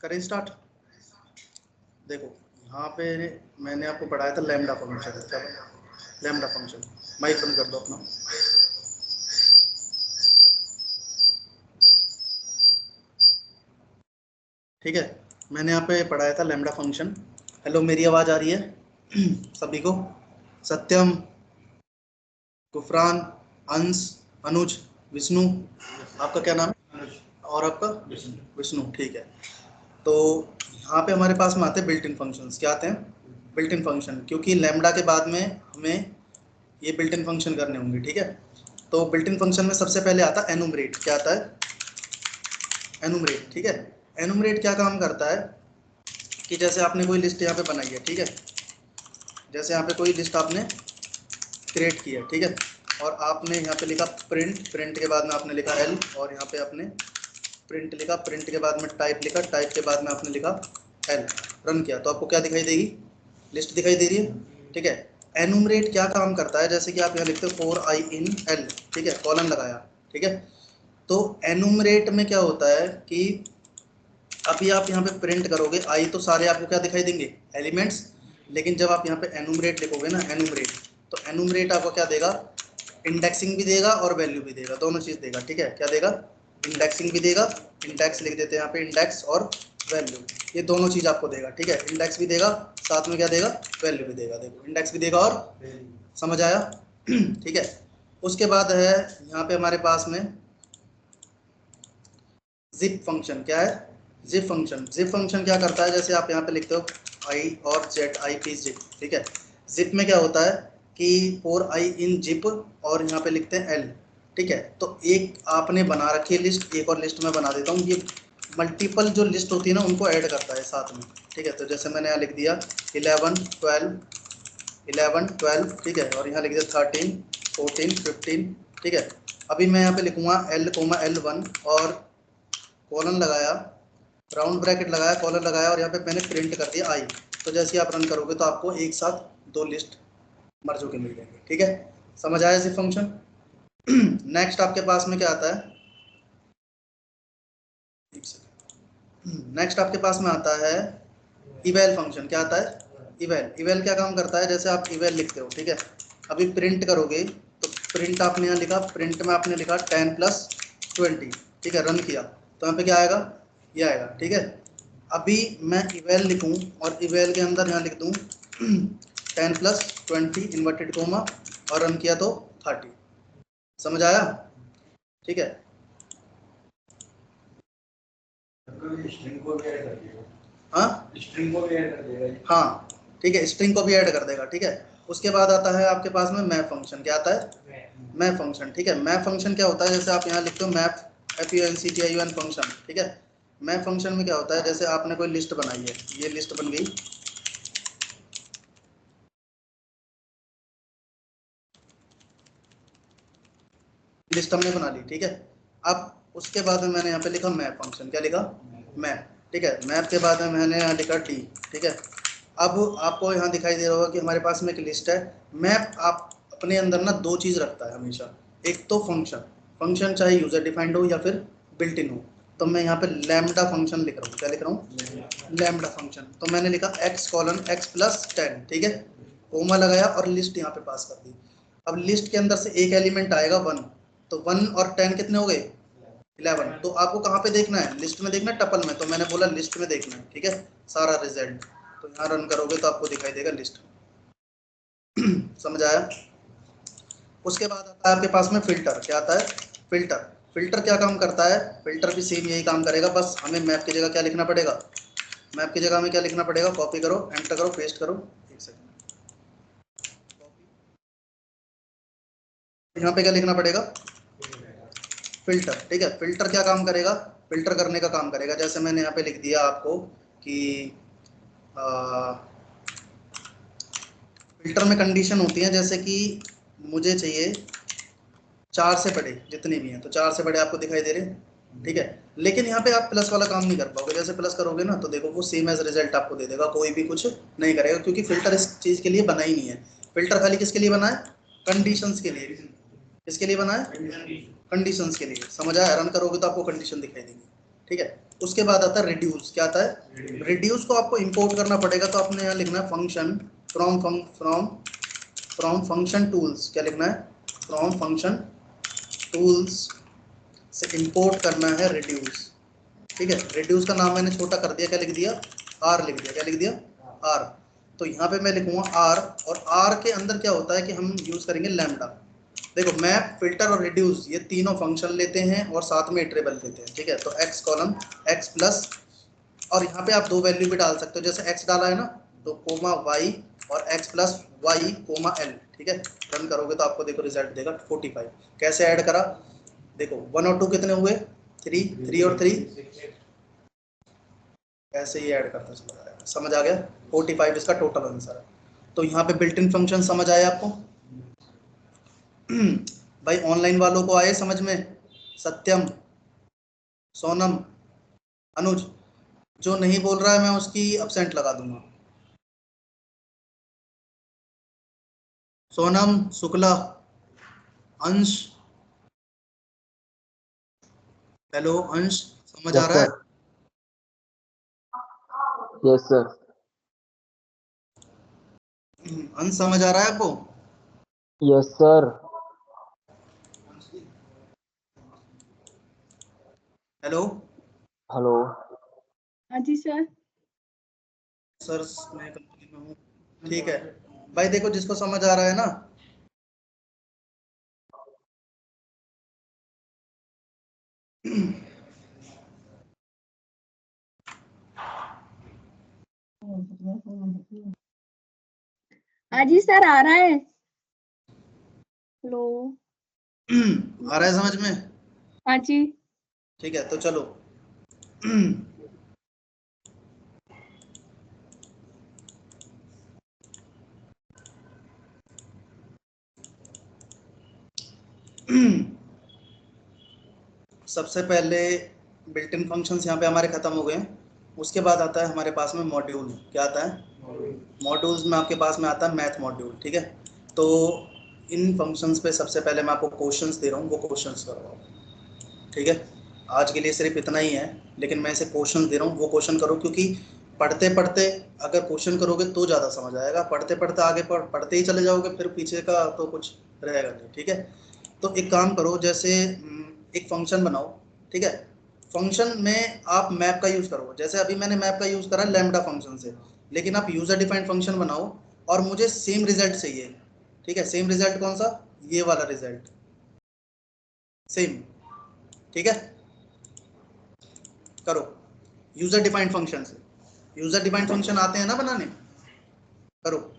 करें स्टार्ट। देखो यहाँ पे मैंने आपको पढ़ाया था लैम्डा फंक्शन। क्या लैम्डा फंक्शन? माइक बंद कर दो अपना। ठीक है, मैंने यहाँ पे पढ़ाया था लैम्डा फंक्शन। हेलो, मेरी आवाज़ आ रही है सभी को? सत्यम, गुफरान, अंश, अनुज, विष्णु। आपका क्या नाम है? और आपका? विष्णु। ठीक है, तो यहाँ पे हमारे पास में आते हैं बिल्ट इन फंक्शंस। क्या आते हैं? बिल्ट इन फंक्शन, क्योंकि लैम्डा के बाद में हमें ये बिल्ट इन फंक्शन करने होंगे। ठीक है, तो बिल्ट इन फंक्शन में सबसे पहले आता है एनुमरेट। क्या आता है? एनुमरेट। ठीक है, एनुमरेट क्या काम करता है कि जैसे आपने कोई लिस्ट यहाँ पे बनाई है। ठीक है, जैसे यहाँ पे कोई लिस्ट आपने क्रिएट की है। ठीक है, और आपने यहाँ पे लिखा प्रिंट, प्रिंट के बाद में आपने लिखा एल, और यहाँ पे आपने प्रिंट लिखा, प्रिंट के बाद में टाइप लिखा, टाइप के बाद में आपने लिखा एल, रन किया, तो आपको क्या दिखाई देगी? लिस्ट दिखाई दे रही है। ठीक है, एनुमरेट क्या काम करता है? जैसे कि आप यहाँ लिखते हो 4i इन एल, ठीक है, कॉलन लगाया। ठीक है, तो एनुमरेट में क्या होता है कि अभी आप यहाँ पे प्रिंट करोगे आई, तो सारे आपको क्या दिखाई देंगे? एलिमेंट्स। लेकिन जब आप यहाँ पे एनुमरेट लिखोगे ना, एनुमरेट, तो एनुमरेट आपको क्या देगा? इंडेक्सिंग भी देगा और वैल्यू भी देगा, दोनों चीज़ देगा। ठीक है, क्या देगा? इंडेक्सिंग भी देगा, इंडेक्स लिख देते हैं यहाँ पे, इंडेक्स और वैल्यू, ये दोनों चीज़ आपको देगा। ठीक है, इंडेक्स भी देगा, साथ में क्या देगा? वैल्यू भी देगा। देखो, इंडेक्स भी देगा और समझ आया? ठीक है, उसके बाद है यहाँ पे हमारे पास में जिप फंक्शन। क्या है? Zip function. जिप फंक्शन क्या करता है? जैसे आप यहाँ पे लिखते हो आई और जेड आई पी जिप। ठीक है, जिप में क्या होता है कि 4i इन जिप, और यहाँ पे लिखते हैं एल। ठीक है, तो एक आपने बना रखी है लिस्ट, एक और लिस्ट में बना देता हूँ। ये मल्टीपल जो लिस्ट होती है ना, उनको ऐड करता है साथ में। ठीक है, तो जैसे मैंने यहाँ लिख दिया 11 12 11 12, ठीक है, और यहाँ लिख दिया 13 14 15। ठीक है, अभी मैं यहाँ पे लिखूँगा एल कोमा L1 और कॉलन लगाया, राउंड ब्रैकेट लगाया, कॉलन लगाया, और यहाँ पे मैंने प्रिंट कर दिया आई। तो जैसे आप रन करोगे तो आपको एक साथ दो लिस्ट मर्ज होकर मिल जाएंगे। ठीक है, समझ आया इसे फंक्शन? नेक्स्ट आपके पास में क्या आता है? नेक्स्ट आपके पास में आता है इवेल फंक्शन। क्या आता है? इवेल। इवेल क्या काम करता है? जैसे आप इवेल लिखते हो, ठीक है, अभी प्रिंट करोगे तो प्रिंट आपने यहाँ लिखा, प्रिंट में आपने लिखा 10 + 20। ठीक है, रन किया तो यहाँ पे क्या आएगा? ये आएगा। ठीक है, अभी मैं इवेल लिखूँ और इवेल के अंदर यहाँ लिख दूँ 10 + 20 इन्वर्टेड कोमा, और रन किया तो 30। समझ आया? ठीक है, स्ट्रिंग को भी ऐड कर देगा। हाँ, स्ट्रिंग को भी ऐड कर देगा। हाँ, ठीक है, स्ट्रिंग को भी ऐड कर देगा। ठीक है, उसके बाद आता है आपके पास में मैप फंक्शन। क्या आता है? Map function. ठीक है, मैप फंक्शन क्या होता है? जैसे आप यहाँ लिखते हो मैप FUNCTION फंक्शन। ठीक है, मैप फंक्शन में क्या होता है? जैसे आपने कोई लिस्ट बनाई है, ये लिस्ट बन गई, लिस्ट हमने बना ली। ठीक है, अब उसके बाद में मैंने यहाँ पे लिखा मैप फंक्शन। क्या लिखा? मैप। ठीक है, मैप के बाद में मैंने यहाँ लिखा टी। ठीक है, अब आपको यहाँ दिखाई दे रहा होगा कि हमारे पास में एक लिस्ट है। मैप आप अपने अंदर ना दो चीज़ रखता है हमेशा, एक तो फंक्शन, फंक्शन चाहे यूजर डिफाइंड हो या फिर बिल्ट इन हो। तो मैं यहाँ पे लैम्डा फंक्शन लिख रहा हूँ। क्या लिख रहा हूँ? Lambda function. तो मैंने लिखा x = x + 10। ठीक है, कोमा लगाया और लिस्ट यहाँ पे पास कर दी। अब लिस्ट के अंदर से एक एलिमेंट आएगा 1, तो 1 और 10 कितने हो गए? 11। तो आपको कहाँ पे देखना है? लिस्ट में देखना है, टपल में? तो मैंने बोला लिस्ट में देखना है। ठीक है, सारा रिजल्ट, तो यहाँ रन करोगे तो आपको दिखाई देगा लिस्ट। समझ आया? उसके बाद आता है आपके पास में फिल्टर। क्या आता है? फिल्टर। फिल्टर क्या काम करता है? फिल्टर भी सेम यही काम करेगा, बस हमें मैप की जगह क्या लिखना पड़ेगा? मैप की जगह हमें क्या लिखना पड़ेगा? कॉपी करो, एंटर करो, पेस्ट करो। एक सेकंड, यहाँ पे क्या लिखना पड़ेगा? फिल्टर। ठीक है, फिल्टर क्या काम करेगा? फिल्टर करने का काम करेगा। जैसे मैंने यहाँ पे लिख दिया आपको कि फिल्टर में कंडीशन होती है, जैसे कि मुझे चाहिए 4 से बड़े जितने भी हैं, तो 4 से बड़े आपको दिखाई दे रहे हैं। ठीक है, लेकिन यहाँ पे आप प्लस वाला काम नहीं कर पाओगे। जैसे प्लस करोगे ना, तो देखो वो सेम एज रिजल्ट आपको दे देगा, कोई भी कुछ नहीं करेगा, क्योंकि फिल्टर इस चीज़ के लिए बना ही नहीं है। फिल्टर खाली किसके लिए बना है? कंडीशंस के लिए। किसके लिए बना है? कंडीशंस के लिए। समझ आया? रन करोगे तो आपको कंडीशन दिखाई देगी। ठीक है, उसके बाद आता है रिड्यूस। क्या आता है? रिड्यूस को आपको इंपोर्ट करना पड़ेगा, तो आपने यहाँ लिखना है function from from function tools. क्या लिखना है? फ्रॉम फंक्शन टूल्स से इंपोर्ट करना है रिड्यूस। ठीक है, रिड्यूस का नाम मैंने छोटा कर दिया, क्या लिख दिया? आर लिख दिया। क्या लिख दिया? आर। तो यहाँ पे मैं लिखूंगा आर, और आर के अंदर क्या होता है कि हम यूज करेंगे लैम्डा। देखो, मैप, फिल्टर और रिड्यूस ये तीनों फंक्शन लेते हैं और साथ में इटरेबल लेते हैं। ठीक है, तो एक्स कॉलम एक्स प्लस, और यहाँ पे आप दो वैल्यू भी डाल सकते हो, जैसे एक्स डाला है ना, तो कोमा वाई और x plus y comma l. ठीक है, रन करोगे तो आपको देखो रिजल्ट देगा 45। कैसे ऐड करा? देखो 1 और 2 कितने हुए? 3, 3 और 3, ऐसे ही ऐड करता चला जाएगा। समझ आ गया? 45 इसका टोटल आंसर है। तो यहाँ पे बिल्ट इन फंक्शन समझ आया आपको? भाई ऑनलाइन वालों को आए समझ में? सत्यम, सोनम, अनुज, जो नहीं बोल रहा है मैं उसकी अपसेंट लगा दूंगा। सोनम, शुक्ला, अंश, हेलो अंश, समझ आ यस रहा है? सर। Yes sir. अंश समझ आ रहा है आपको? Yes sir. Hello hello. हाँ जी सर। सर, मैं कंपनी में हूँ। ठीक है भाई, देखो जिसको समझ आ रहा है ना, हाँ जी सर, आ रहा है। हेलो। आ रहा है समझ में? हाँ जी। ठीक है, तो चलो। सबसे पहले बिल्ट इन फंक्शंस यहाँ पे हमारे खत्म हो गए हैं। उसके बाद आता है हमारे पास में मॉड्यूल। क्या आता है? मॉड्यूल्स में आपके पास में आता है मैथ मॉड्यूल। ठीक है, तो इन फंक्शंस पे सबसे पहले मैं आपको क्वेश्चंस दे रहा हूँ, वो क्वेश्चंस करो आप। ठीक है, आज के लिए सिर्फ इतना ही है, लेकिन मैं इसे क्वेश्चन दे रहा हूँ, वो क्वेश्चन करो, क्योंकि पढ़ते पढ़ते अगर क्वेश्चन करोगे तो ज़्यादा समझ आएगा। पढ़ते पढ़ते आगे पढ़ते ही चले जाओगे, फिर पीछे का तो कुछ रहेगा नहीं। ठीक है, तो एक काम करो, जैसे एक फंक्शन बनाओ। ठीक है, फंक्शन में आप मैप का यूज़ करो, जैसे अभी मैंने मैप का यूज़ करा लैम्डा फंक्शन से, लेकिन आप यूज़र डिफाइंड फंक्शन बनाओ और मुझे सेम रिजल्ट चाहिए। ठीक है, सेम रिजल्ट कौन सा? ये वाला रिजल्ट, सेम। ठीक है, करो यूज़र डिफाइंड फंक्शन से। यूज़र डिफाइंड फंक्शन आते हैं ना बनाने? करो।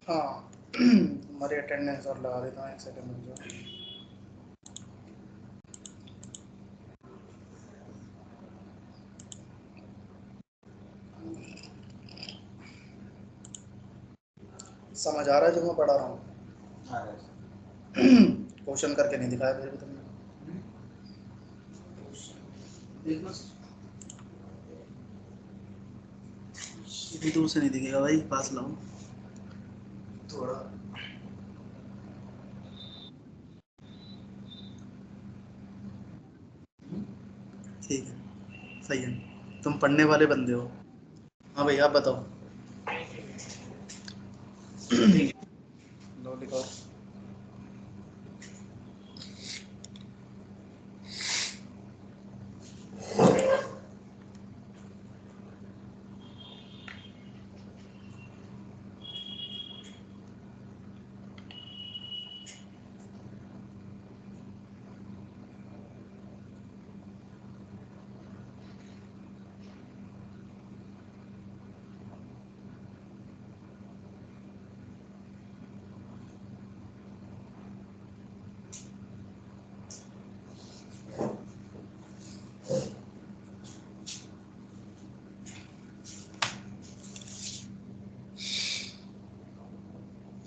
हाँ हमारी अटेंडेंस और लगा देता हूँ, एक सेकंड रुक जाओ। समझ आ रहा है जो मैं पढ़ा रहा हूँ? क्वेश्चन करके नहीं दिखाया फिर भी तुमने। इतनी दूर से नहीं दिखेगा भाई, पास लाऊं थोड़ा। ठीक है, सही है, तुम पढ़ने वाले बंदे हो। हाँ भाई आप बताओ। लो लिखो।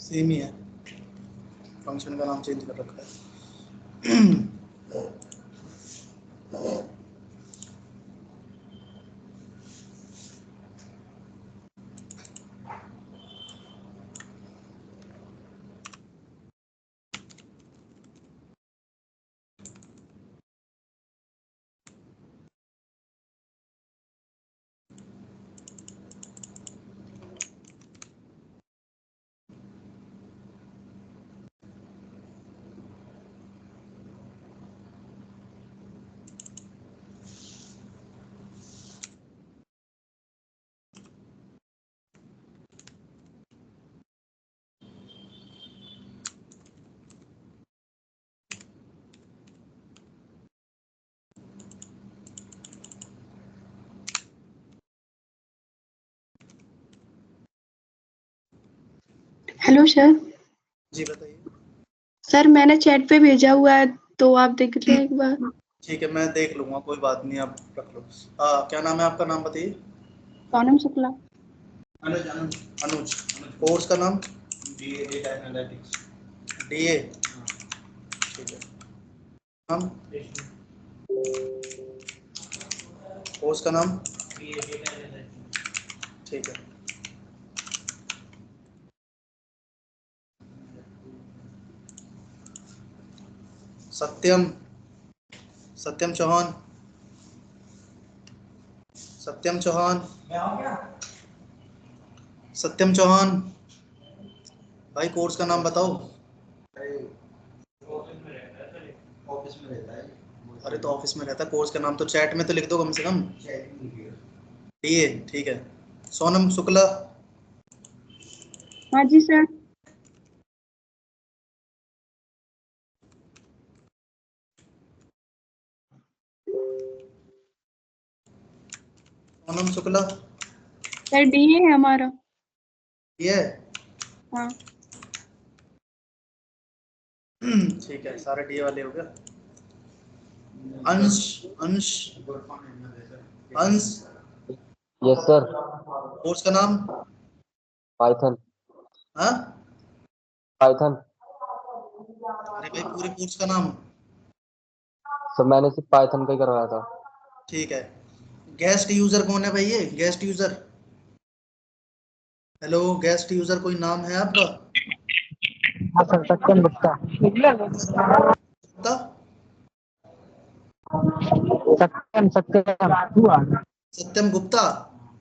सेम ही है, फंक्शन का नाम चेंज कर रखा है। Hello sir. जी बताइए। सर मैंने चैट पे भेजा हुआ है, तो आप देख लें एक बार। ठीक है, मैं देख लूंगा, कोई बात नहीं, आप रख लो। क्या नाम है आपका, नाम बताइए। सोनम शुक्ला। अनुज अनुज अनुज। कोर्स का नाम? DA data analytics. डीए, ठीक है। हम कोर्स का नाम? डीए डेटा एनालिटिक्स, ठीक है। सत्यम, सत्यम चौहान, सत्यम चौहान, सत्यम चौहान भाई, कोर्स का नाम बताओ। ऑफिस में रहता है। अरे तो ऑफिस में रहता है, कोर्स का नाम तो चैट में तो लिख दो कम से कम। डीए, ठीक है। सोनम शुक्ला। हाँ जी sir. Sonam Shukla, sir DA है हमारा। ये हाँ। ठीक है, सारे डी वाले हो गए। अंश, अंश, अंश, यस सर। कोर्स का नाम? पाइथन। हाँ, पाइथन। अरे भाई पूरे कोर्स का नाम। सर मैंने सिर्फ पाइथन का ही करवाया था। ठीक है। गेस्ट यूजर कौन है भाई, ये guest user? Hello, guest user कोई नाम है आपका? हाँ सर, सत्यम गुप्ता। गुप्ता? सत्यम सत्यम। सत्यम गुप्ता,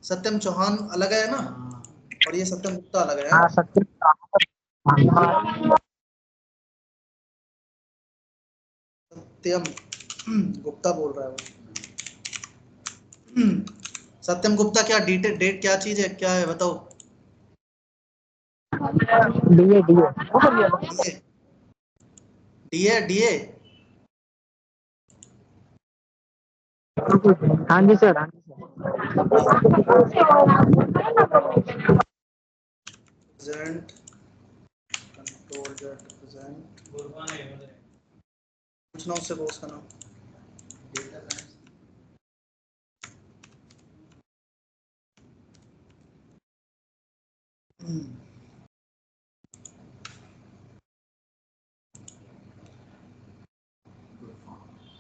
सत्यम चौहान अलग है ना, और ये सत्यम गुप्ता अलग है। हाँ सत्यम। हाँ सत्यम गुप्ता बोल रहा है वो। सत्यम गुप्ता क्या डेट, डेट क्या चीज है, क्या है बताओ। DA DA. DA, DA DA. हाँ जी सर, हाँ जी प्रेजेंट, कंट्रोल जेड प्रेजेंट, पूछना उससे कोर्स का नाम।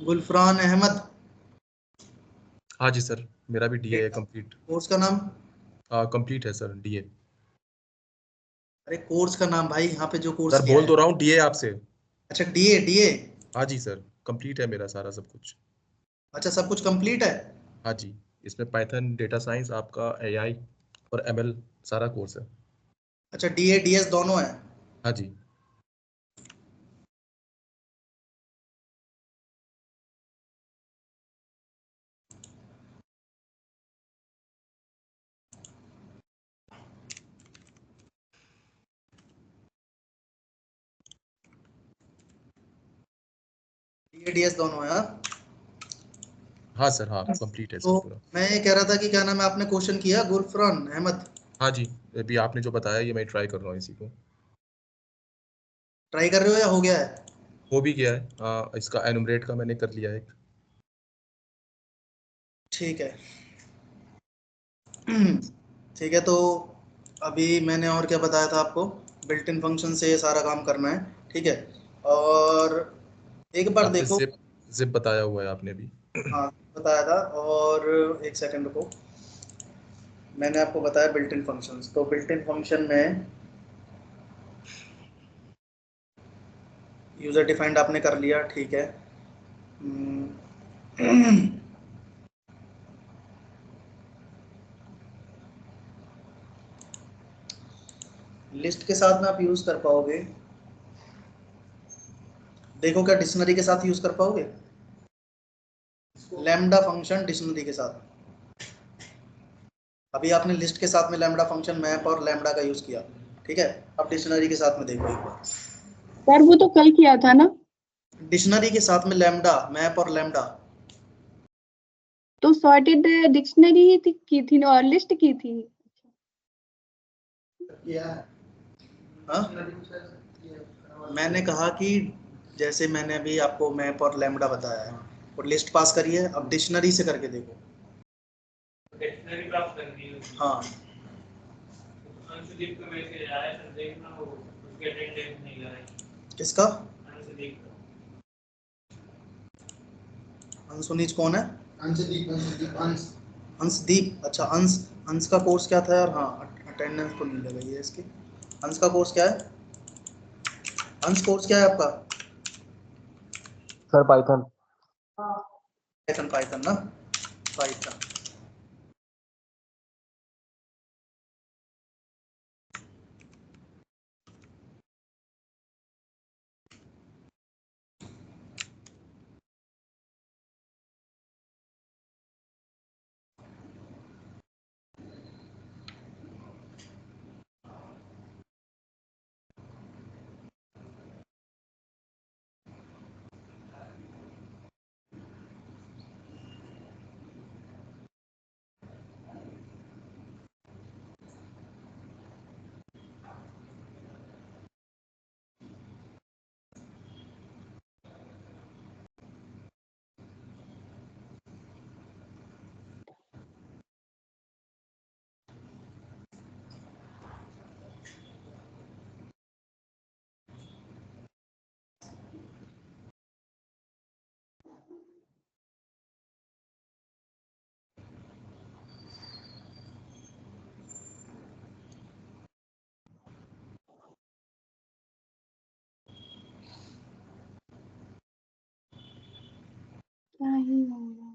गुलफरान अहमद। हाँ जी सर, मेरा भी डीए है कंप्लीट। कोर्स का नाम। कंप्लीट है सर डीए। अरे कोर्स का नाम भाई, यहाँ पे जो कोर्स सर किया बोल है। तो रहा हूँ डीए आपसे। अच्छा डीए, डीए। हाँ जी सर, कंप्लीट है मेरा सारा सब कुछ। अच्छा सब कुछ कंप्लीट है। हाँ जी, इसमें पाइथन, डेटा साइंस, आपका एआई और एमएल सारा कोर्स है। अच्छा डीए डीएस दोनों है। हाँ जी। डीए डीएस दोनों है हाँ? हाँ सर, हाँ कंप्लीट है तो सर पूरा। मैं ये कह रहा था कि क्या नाम है, आपने क्वेश्चन किया गुलफरान अहमद। हाँ जी, अभी आपने जो बताया ये मैं ट्राई कर रहा हूँ इसी को। ट्राई कर रहे हो या हो गया है। हो भी गया है। इसका एनुमरेट का मैंने कर लिया है। ठीक है। ठीक है, तो अभी मैंने और क्या बताया था आपको, बिल्ट इन फंक्शन से ये सारा काम करना है। ठीक है, और एक बार आपने देखो। जिप जिप बताया हुआ है आपने भी। हाँ बताया था, और एक सेकंड रुको, मैंने आपको बताया बिल्ट इन फंक्शंस, तो बिल्ट इन फंक्शन में यूजर डिफाइंड आपने कर लिया, ठीक है। लिस्ट के साथ में आप यूज कर पाओगे, देखो क्या डिक्शनरी के साथ यूज कर पाओगे, लैम्डा फंक्शन डिक्शनरी के साथ। अभी आपने लिस्ट के साथ में लैम्डा फंक्शन मैप और लैम्डा का यूज किया, ठीक है। अब डिक्शनरी के साथ में देखो एक बार, सर वो तो कल किया था ना। डिक्शनरी के साथ में लैम्डा, मैप और लैम्डा। तो सॉर्टेड डिक्शनरी की थी ना, और लिस्ट की थी। हाँ मैंने कहा कि जैसे मैंने अभी आपको मैप और लैम्डा बताया है, और लिस्ट पास करी है, अब डिक्शनरी से करके देखो। डिक्शनरी प्राप्त कर दी है। हाँ अंशुदीप का मैसेज आया था, देखना वो उसके अटेंडेंस नहीं आ रही। किसका, अंशुदीप का। अंशुनीज कौन है। अंशदीप अंशदीप अंश अंशदीप, अच्छा अंश, अंश का कोर्स क्या था यार, हाँ अटेंडेंस तो नहीं लगाई है इसकी। अंश का कोर्स क्या है, अंश कोर्स क्या है आपका। Sir Python. पाइथन, पाइथन ना, पाइथन। क्या ही होगा।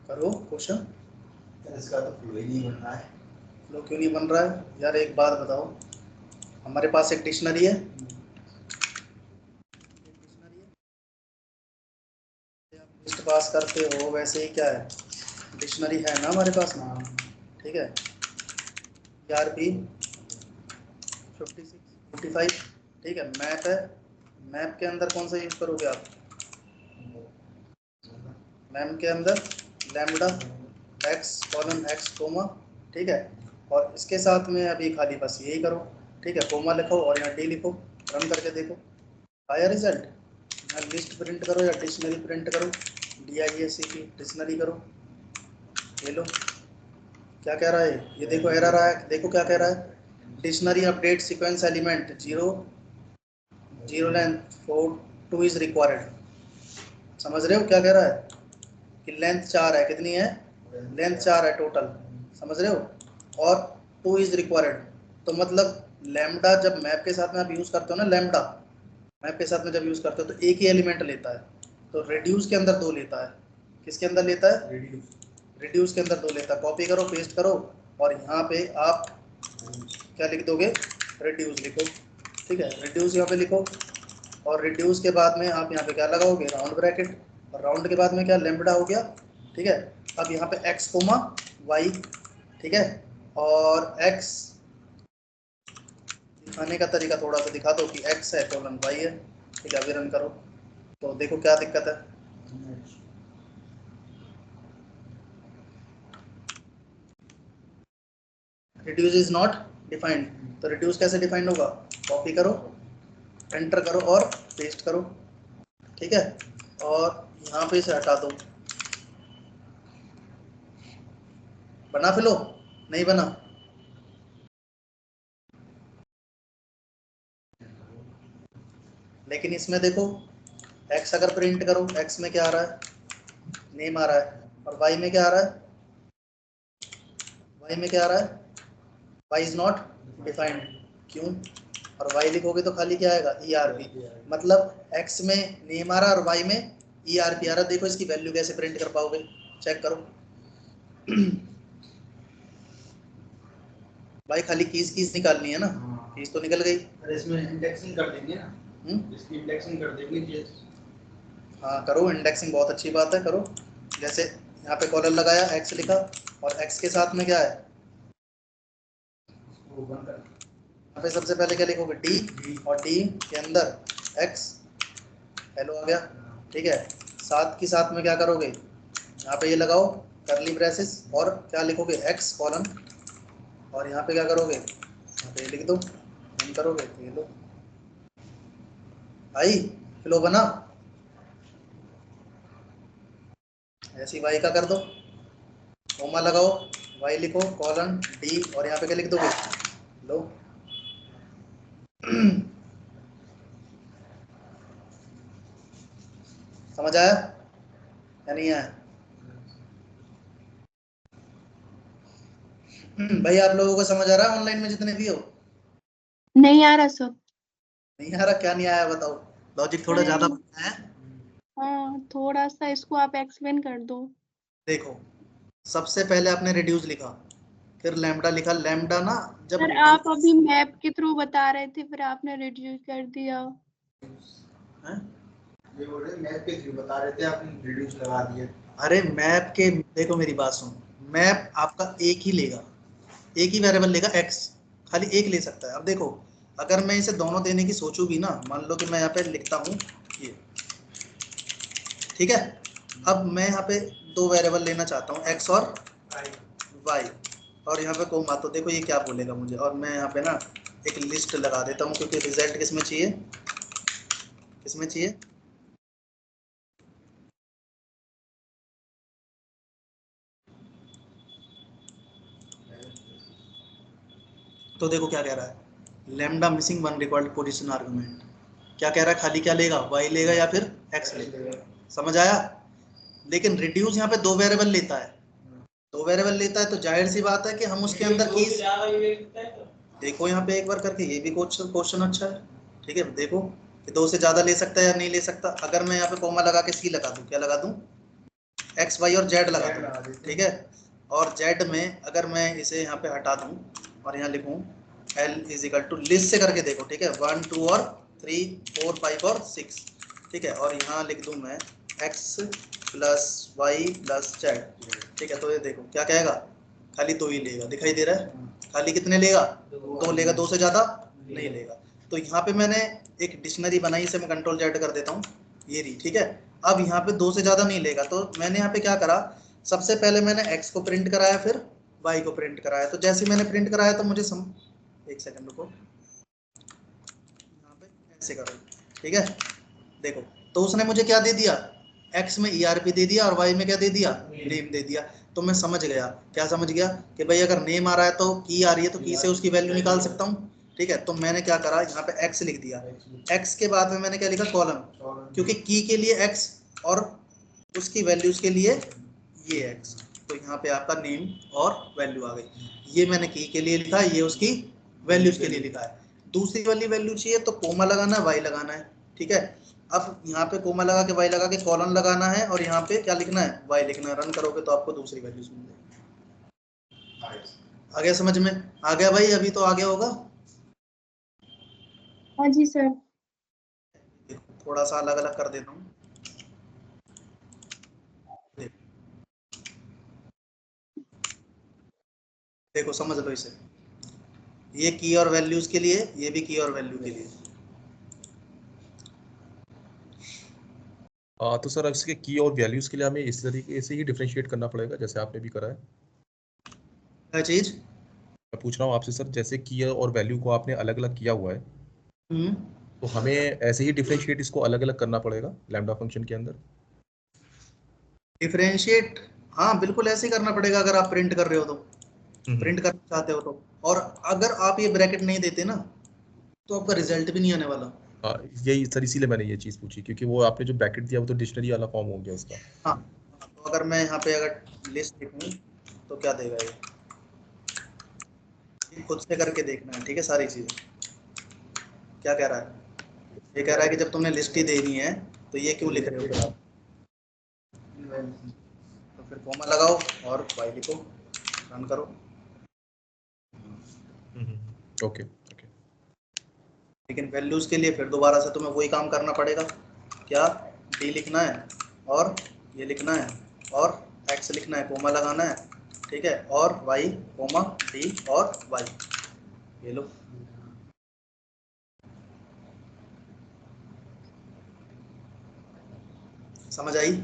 करो क्वेश्चन। इसका तो फ्लो ही नहीं बन रहा है। फ्लो क्यों नहीं बन रहा है यार? एक बात बताओ, हमारे पास एक डिक्शनरी है, लिस्ट पास करते हो वैसे ही क्या है, डिक्शनरी है ना हमारे पास ना, ठीक है। ERP 56 55, ठीक है। मैप है, मैप के अंदर कौन सा यूज करोगे आप? मैप के अंदर lambda x colon x comma, ठीक है। और इसके साथ में अभी खाली बस यही करो, ठीक है। कोमा लिखो और यहाँ डी लिखो, रन करके देखो आया रिजल्ट। यहाँ लिस्ट प्रिंट करो या डिक्शनरी प्रिंट करो, DISC की डिक्शनरी करो, ये लो क्या कह रहा है, ये देखो एरर आया, देखो क्या कह रहा है, dictionary update sequence element 0 length 2 is required. समझ रहे हो क्या कह रहा है कि लेंथ 4 है, कितनी है? लेंथ 4 है टोटल, समझ रहे हो, और 2 इज रिक्वायर्ड। तो मतलब लैम्बडा जब मैप के साथ में आप यूज करते हो ना, लैम्बडा मैप के साथ में जब यूज करते हो तो एक ही एलिमेंट लेता है, तो रिड्यूस के अंदर 2 लेता है। किसके अंदर लेता है? रिड्यूस के अंदर 2 लेता है। कॉपी करो, पेस्ट करो, और यहाँ पे आप क्या लिख दोगे? रिड्यूस लिखो, ठीक है। रिड्यूस यहाँ पे लिखो, और रिड्यूस के बाद में आप यहाँ पे क्या लगाओगे? राउंड ब्रैकेट, और राउंड के बाद में क्या? लैम्बडा हो गया, ठीक है। अब यहाँ पे x कोमा y, ठीक है। और x दिखाने का तरीका थोड़ा सा दिखा दो कि x है कॉलन y है, ठीक है। अभी रन करो तो देखो क्या दिक्कत है। रिड्यूस इज नॉट डिफाइंड, तो रिड्यूस कैसे डिफाइंड होगा? कॉपी करो, एंटर करो और पेस्ट करो, ठीक है। और यहाँ पे से हटा दो, बना फिलो? नहीं बना? लेकिन इसमें देखो x अगर प्रिंट करो, x में क्या आ रहा है? नेम आ रहा है, और y में क्या आ रहा है? y में क्या आ रहा है? y इज नॉट डिफाइंड, क्यों? और y लिखोगे तो खाली क्या आएगा? ERP। मतलब x में नेम आ रहा है और y में ERP आ रहा है। देखो इसकी वैल्यू कैसे प्रिंट कर पाओगे, चेक करो। भाई खाली कीज निकालनी है ना, कीज तो निकल गई। अरे इसमें इंडेक्सिंग कर देंगे ना, इसकी इंडेक्सिंग कर देंगे। हाँ करो, इंडेक्सिंग बहुत अच्छी बात है, करो। जैसे यहाँ पे कॉलर लगाया, x लिखा, और x के साथ में क्या है? यहाँ पे सबसे पहले क्या लिखोगे? D, और D के अंदर x, हेलो आ गया, ठीक है। साथ के साथ में क्या करोगे? यहाँ पे ये लगाओ करली ब्रेसेस और क्या लिखोगे एक्स कॉलन, और यहाँ पे क्या करोगे, यहाँ पे लिख दो, रन करोगे तो ये लो आई फ्लो बना। ऐसी वाई का कर दो, कोमा लगाओ, वाई लिखो कॉलन डी, और यहाँ पे क्या लिख दोगे, लो समझ आया या नहीं आया? भाई आप लोगों को समझ आ रहा है ऑनलाइन में जितने भी हो? नहीं आ रहा सब। नहीं आ रहा, क्या नहीं आया बताओ, लॉजिक थोड़ा ज्यादा बनना है। हाँ थोड़ा सा इसको आप एक्सप्लेन कर दो। देखो सबसे पहले आपने रिड्यूस लिखा, फिर लैम्डा लिखा, लैम्डा ना जब सर आप अभी मैप के थ्रू बता रहे थे, फिर आपने रिड्यूस कर दिया। हैं? ये बोल रहे मैप के थ्रू बता रहे थे, आपने रिड्यूस लगा दिया। अरे मैप के, देखो मेरी बात सुनो, मैप आपका एक ही लेगा, एक ही वेरिएबल लेगा एक्स, खाली एक ले सकता है। अब देखो अगर मैं इसे दोनों देने की सोचूं भी ना, मान लो कि मैं यहाँ पे लिखता हूँ ये, ठीक है, अब मैं यहाँ पे दो वेरिएबल लेना चाहता हूँ एक्स और वाई, और यहाँ पे कोमा, तो देखो ये क्या बोलेगा मुझे, और मैं यहाँ पे ना एक लिस्ट लगा देता हूँ, क्योंकि रिजल्ट किसमें चाहिए, किसमें चाहिए, तो देखो क्या कह रहा है, lambda missing one required position argument, क्या कह रहा है, खाली क्या लेगा, वाई लेगा या फिर एक्स लेगा, समझ आया? लेकिन रिड्यूस यहाँ पे दो वेरिएबल लेता है, दो वेरिएबल लेता है, तो जाहिर सी बात है कि हम उसके अंदर की, देखो यहाँ पे एक बार करके, ये भी क्वेश्चन अच्छा है, ठीक है, देखो कि दो से ज्यादा ले सकता है या नहीं ले सकता। अगर मैं यहाँ पे कोमा लगा के सी लगा दूं, क्या लगा दूं, एक्स वाई और जेड लगा दूं, ठीक है, और जेड में अगर मैं इसे यहाँ पे हटा दूं और यहाँ लिखूं l is equal to list से करके देखो, ठीक है, 1 2 और 3 4 5 और 6, ठीक है, और यहाँ लिख दूं मैं x plus y plus z, ठीक है, तो ये देखो क्या कहेगा, खाली दो ही लेगा, दिखाई दे रहा है, खाली कितने लेगा, दो लेगा, दो से ज्यादा नहीं लेगा। तो यहाँ पे मैंने एक डिक्शनरी बनाई, इसे मैं कंट्रोल जेड कर देता हूँ, ये रही, ठीक है। अब यहाँ पे दो से ज्यादा नहीं लेगा, तो मैंने यहाँ पे क्या करा, सबसे पहले मैंने x को प्रिंट कराया, फिर y को प्रिंट कराया, तो जैसे मैंने प्रिंट कराया तो मुझे एक सेकंड रुको, यहाँ पे ऐसे करो, ठीक है, देखो तो उसने मुझे क्या दे दिया, x में ERP दे दिया और y में क्या दे दिया, नेम दे दिया। तो मैं समझ गया, क्या समझ गया कि भाई अगर नेम आ रहा है तो की आ रही है, तो की से उसकी वैल्यू निकाल सकता हूँ, ठीक है। तो मैंने क्या करा, यहाँ पे x लिख दिया, x के बाद में मैंने क्या लिखा, कॉलम, क्योंकि की के लिए x और उसकी वैल्यूज के लिए ये x, तो यहाँ पे आपका नेम और वैल्यू आ गई। ये मैंने की के लिए लिखा, ये उसकी वैल्यूज के लिए लिखा है। दूसरी वाली वैल्यू चाहिए तो कोमा लगाना है, वाई लगाना है, ठीक है। अब यहाँ पे कोमा लगा के वाई लगा के कॉलन लगाना है, और यहाँ पे क्या लिखना है, वाई लिखना है। रन करोगे तो आपको दूसरी वैल्यूज मिल जाएगी। आ गया समझ में? आ गया भाई, अभी तो आ गया होगा। हाँ जी सर। थोड़ा सा अलग अलग कर देता हूँ, देखो समझ लो इसे, ये की और वैल्यूज के लिए, ये भी की और वैल्यू के लिए। तो सर इसके की और वैल्यूज के लिए हमें इस तरीके से ही डिफरेंशिएट करना पड़ेगा जैसे आपने भी करा है। क्या चीज? मैं पूछ रहा हूँ आपसे सर, जैसे की और वैल्यू को आपने अलग अलग किया हुआ है, तो हमें ऐसे ही डिफरेंशिएट इसको अलग अलग करना पड़ेगा लैम्डा फंक्शन के अंदर। डिफरेंशिएट, हाँ बिल्कुल ऐसे ही करना पड़ेगा अगर आप प्रिंट कर रहे हो तो, प्रिंट करना चाहते हो तो। और अगर आप ये ब्रैकेट नहीं देते ना, तो आपका रिजल्ट भी नहीं आने वाला। यही सर, इसीलिए मैंने ये चीज पूछी, क्योंकि वो आपने जो ब्रैकेट दिया वो तो डिक्शनरी वाला फॉर्म हो गया उसका। हाँ, तो अगर मैं यहाँ पे अगर लिस्ट लिखूँ तो क्या देगा ये खुद से करके देखना है, ठीक है, सारी चीज़ें। क्या कह रहा है, ये कह रहा है कि जब तुमने लिस्ट ही देनी है तो ये क्यों लिख रहे हो फिर आप, तो फिर कोमा लगाओ और वाई लिखो, रन करो। Okay okay. लेकिन वैल्यूज के लिए फिर दोबारा से तुम्हें वही काम करना पड़ेगा, क्या, डी लिखना है और ये लिखना है और एक्स लिखना है, कोमा लगाना है, ठीक है, और वाई कोमा डी और वाई, ये लो। समझ आई?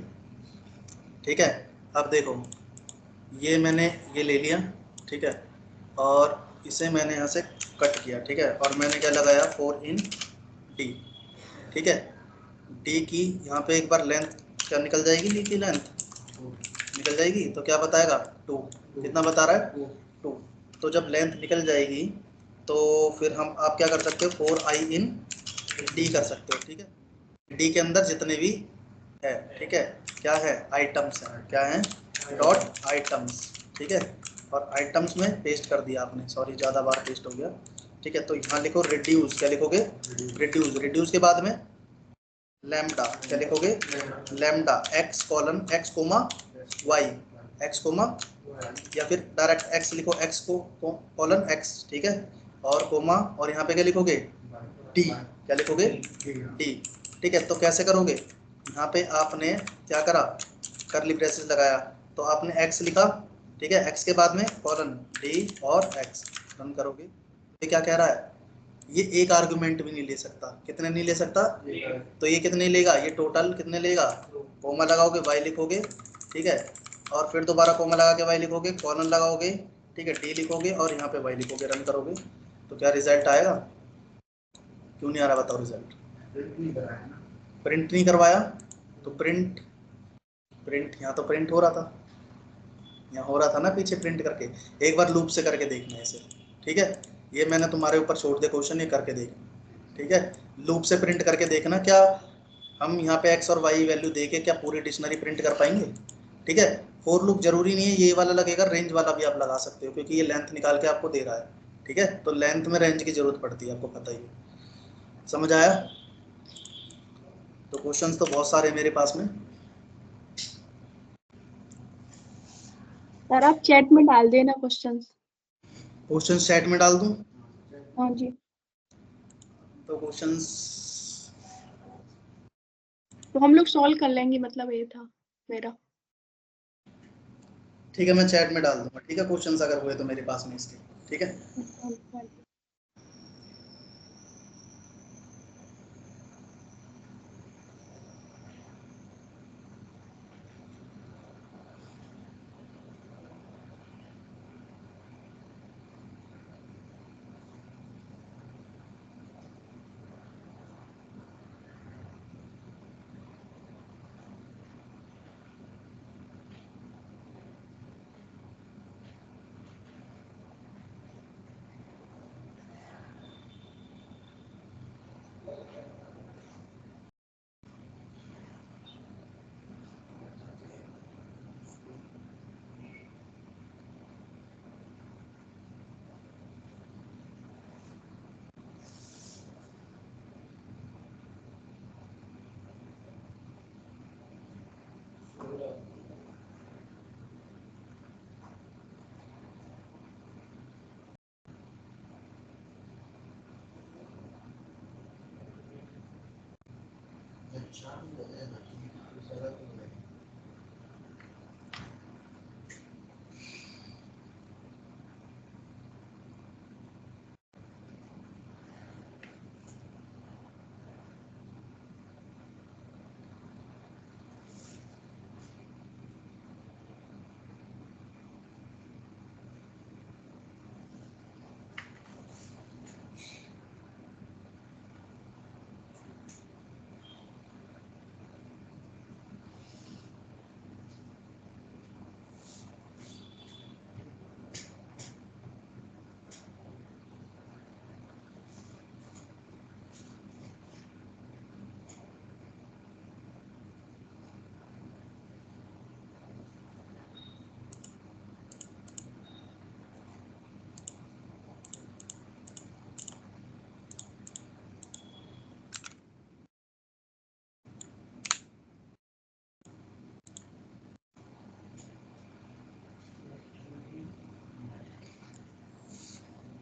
ठीक है। अब देखो ये मैंने ये ले लिया, ठीक है, और इसे मैंने यहाँ से कट किया, ठीक है, और मैंने क्या लगाया 4 इन डी, ठीक है। डी की यहाँ पे एक बार लेंथ क्या निकल जाएगी, डी की लेंथ निकल जाएगी, तो क्या बताएगा 2, कितना बता रहा है 2। तो जब लेंथ निकल जाएगी तो फिर हम आप क्या कर सकते हो 4i इन डी कर सकते हो, ठीक है। डी के अंदर जितने भी है, ठीक है, क्या है आइटम्स है, क्या है डॉट आइटम्स, ठीक है, और आइटम्स में पेस्ट कर दिया आपने, सॉरी ज़्यादा बार पेस्ट हो गया, ठीक है। तो यहाँ लिखो रिड्यूस, क्या लिखोगे रिड्यूस, रिड्यूस के बाद में लैम्डा, क्या लिखोगे lambda x colon x comma y, x comma, या फिर डायरेक्ट एक्स लिखो, एक्स को कॉलन एक्स, ठीक है, और कोमा, और यहाँ पे क्या लिखोगे डी, क्या लिखोगे डी, ठीक है। तो कैसे करोगे, यहाँ पे आपने क्या करा करली ब्रेसेस लगाया, तो आपने एक्स लिखा, ठीक है, एक्स के बाद में कॉलन डी और एक्स, रन करोगे, ये क्या कह रहा है, ये एक आर्गुमेंट भी नहीं ले सकता, कितने नहीं ले सकता, तो ये कितने लेगा, ये टोटल कितने लेगा, कोमा लगाओगे वाई लिखोगे, ठीक है, और फिर दोबारा कोमा लगा के वाई लिखोगे, कॉलन लगाओगे, ठीक है, डी लिखोगे और यहाँ पे वाई लिखोगे, रन करोगे, तो क्या रिजल्ट आएगा, क्यों नहीं आ रहा बताओ रिजल्ट, प्रिंट नहीं करवाया, तो प्रिंट प्रिंट यहाँ तो प्रिंट हो रहा था, यहाँ हो रहा था ना पीछे प्रिंट करके, एक बार लूप से करके देखना है इसे, ठीक है, ये मैंने तुम्हारे ऊपर छोड़ दिया क्वेश्चन, ये करके देखना, ठीक है, लूप से प्रिंट करके देखना, क्या हम यहाँ पे एक्स और वाई वैल्यू देके क्या पूरी डिक्शनरी प्रिंट कर पाएंगे, ठीक है। फॉर लूप जरूरी नहीं है ये वाला लगेगा, रेंज वाला भी आप लगा सकते हो, क्योंकि ये लेंथ निकाल के आपको दे रहा है, ठीक है, तो लेंथ में रेंज की जरूरत पड़ती है, आपको पता ही है, समझ आया। तो क्वेश्चंस तो बहुत सारे मेरे पास में, सर आप चैट में डाल देना क्वेश्चंस। क्वेश्चन चैट में डाल दूं, हाँ जी। तो क्वेश्चंस तो हम लोग सॉल्व कर लेंगे, मतलब ये था मेरा। ठीक है, मैं चैट में डाल दूंगा, ठीक है, क्वेश्चंस अगर हुए तो मेरे पास में इसके, ठीक है। हाँ।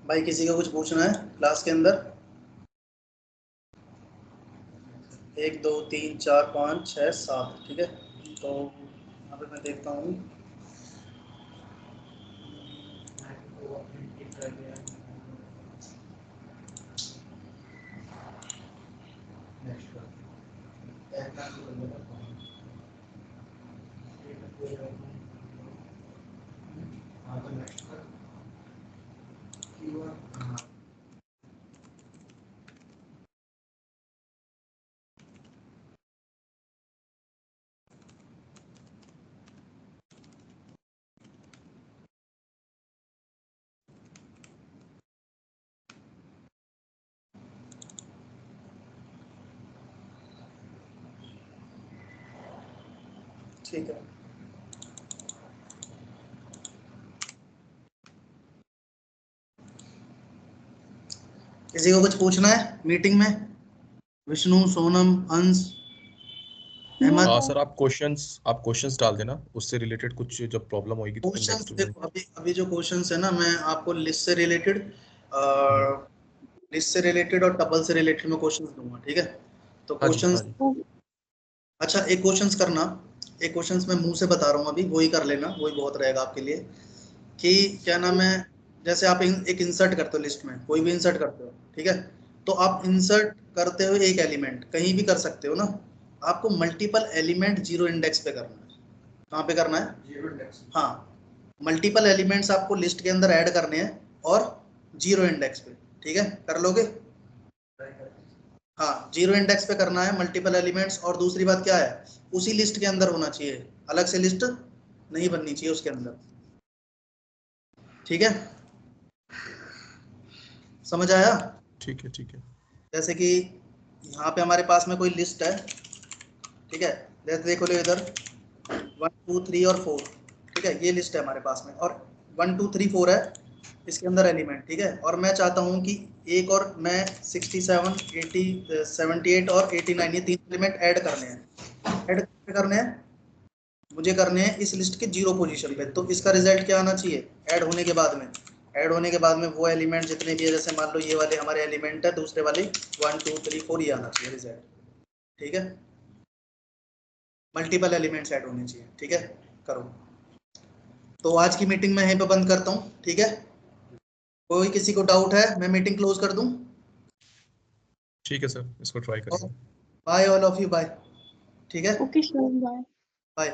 भाई किसी का कुछ पूछना है क्लास के अंदर, 1 2 3 4 5 6 7, ठीक है, तो यहाँ पे मैं देखता हूँ, ठीक है, किसी को कुछ पूछना है मीटिंग में? विष्णु, सोनम, अंश, अहमद? हाँ सर, आप क्वेश्चंस डाल देना, उससे रिलेटेड कुछ जब प्रॉब्लम होगी तो क्वेश्चंस नेक्स्ट देखो, अभी जो क्वेश्चंस है ना, मैं आपको लिस्ट से रिलेटेड और टपल से रिलेटेड में क्वेश्चंस दूंगा, ठीक है? तो हाँ जी, क्वेश्चंस, हाँ जी। अच्छा एक क्वेश्चंस करना, एक क्वेश्चंस मैं मुंह से बता रहा हूँ अभी, वही कर लेना, वही बहुत रहेगा आपके लिए। कि क्या नाम है, जैसे आप एक इंसर्ट करते हो लिस्ट में, कोई भी इंसर्ट करते हो, ठीक है? तो आप इंसर्ट करते हो एक एलिमेंट, कहीं भी कर सकते हो ना, आपको मल्टीपल एलिमेंट जीरो इंडेक्स पे करना है। कहाँ पे करना है? Zero index. हाँ, मल्टीपल एलिमेंट्स आपको लिस्ट के अंदर ऐड करने हैं और जीरो इंडेक्स पे, ठीक है? कर लोगे? हाँ, जीरो इंडेक्स पे करना है मल्टीपल एलिमेंट्स। और दूसरी बात क्या है, उसी लिस्ट के अंदर होना चाहिए, अलग से लिस्ट नहीं बननी चाहिए उसके अंदर, ठीक है? समझ आया? ठीक है, ठीक है। जैसे कि यहाँ पे हमारे पास में कोई लिस्ट है, ठीक है? जैसे देखो लो इधर 1 2 3 और 4, ठीक है? ये लिस्ट है हमारे पास में, और 1 2 3 4 है इसके अंदर एलिमेंट, ठीक है? और मैं चाहता हूँ कि एक और मैं 67 80 78 और 89 ये 3 एलिमेंट ऐड करने हैं। ऐड करने हैं मुझे, करने हैं इस लिस्ट के जीरो पोजीशन पे। तो इसका रिजल्ट क्या आना चाहिए ऐड होने के बाद में? ऐड होने के बाद में वो एलिमेंट जितने भी है, जैसे मान लो ये वाले हमारे एलिमेंट है, दूसरे वाले 1 2 3 4 ये आना चाहिए रिजल्ट, ठीक है? मल्टीपल एलिमेंट्स ऐड होने चाहिए, ठीक है? करो। तो आज की मीटिंग मैं यहीं पे बंद करता हूँ, ठीक है? कोई किसी को डाउट है, मैं मीटिंग क्लोज कर दूं? ठीक है सर, इसको ट्राई करेंगे। Bye all of you, bye, ठीक है? Okay sir, bye. बाय।